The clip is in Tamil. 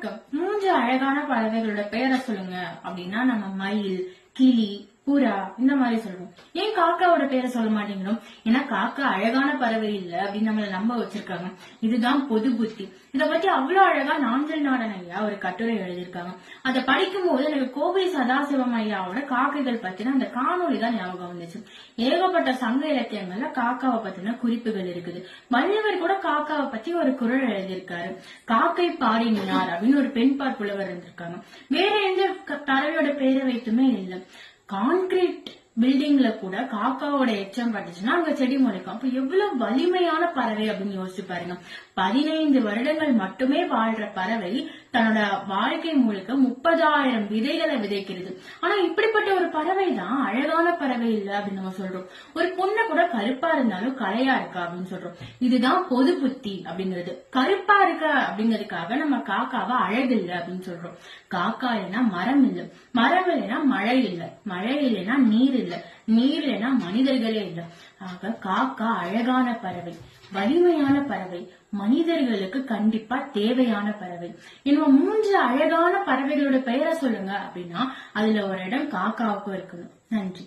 வணக்கம். 3 அழகான பறவைகளோட பெயரை சொல்லுங்க அப்படின்னா நம்ம மயில், கிளி, புறா இந்த மாதிரி சொல்லுவோம். ஏன் காக்காவோட பேரை சொல்ல மாட்டேங்கிறோம்? ஏன்னா காக்கா அழகான பறவை இல்ல அப்படின்னு நம்மள நம்ப வச்சிருக்காங்க. இதுதான் பொது புத்தி. இத பத்தி அவ்வளவு அழகா நாஞ்சில் நாடன் ஐயா ஒரு கட்டுரை எழுதியிருக்காங்க. அதை படிக்கும் போது எனக்கு கோவை சதாசிவம் ஐயாவோட காக்கைகள் பத்தின அந்த காணொலி தான் ஞாபகம் வந்துச்சு. ஏகப்பட்ட சங்க இலக்கியங்கள்ல காக்காவை பத்தின குறிப்புகள் இருக்குது. வள்ளுவர் கூட காக்காவை பத்தி ஒரு குறள் எழுதியிருக்காரு. காக்கை பாரினார் அப்படின்னு ஒரு பெண்பாற் புலவர் இருந்திருக்காங்க. வேற எந்த பறவையோட பேரை வைத்துமே இல்லை. கான்கிரீட் பில்டிங்ல கூட காக்காவோட எச்சம் பட்டுச்சுன்னா அங்க செடி முளைக்கும். அப்ப எவ்வளவு வலிமையான பறவை அப்படின்னு யோசிச்சு பாருங்க. 15 வருடங்கள் மட்டுமே வாழ்ற பறவை தன்னோட வாழ்க்கை முழுக்க 30,000 விதைகளை விதைக்கிறது. ஆனா இப்படிப்பட்ட ஒரு பறவை தான் அழகான பறவை இல்ல அப்படின்னு நம்ம சொல்றோம். ஒரு பொண்ணு கூட கருப்பா இருந்தாலும் கலையா இருக்கா அப்படின்னு சொல்றோம். இதுதான் பொது புத்தி அப்படிங்கிறது. கருப்பா இருக்க அப்படிங்கிறதுக்காக நம்ம காக்காவை அழகு இல்லை அப்படின்னு சொல்றோம். காக்கா இல்லைன்னா மரம் இல்லை, மரம் இல்லைன்னா மழை இல்லை, மழை இல்லைன்னா நீர் இல்லை, நீர் இல்லைன்னா மனிதர்களே இல்லை. ஆக காக்கா அழகான பறவை, வலிமையான பறவை, மனிதர்களுக்கு கண்டிப்பா தேவையான பறவை. இன்னும் 3 அழகான பறவைகளோட பெயரை சொல்லுங்க அப்படின்னா அதுல ஒரு இடம் காக்காவுக்கும் இருக்கணும். நன்றி.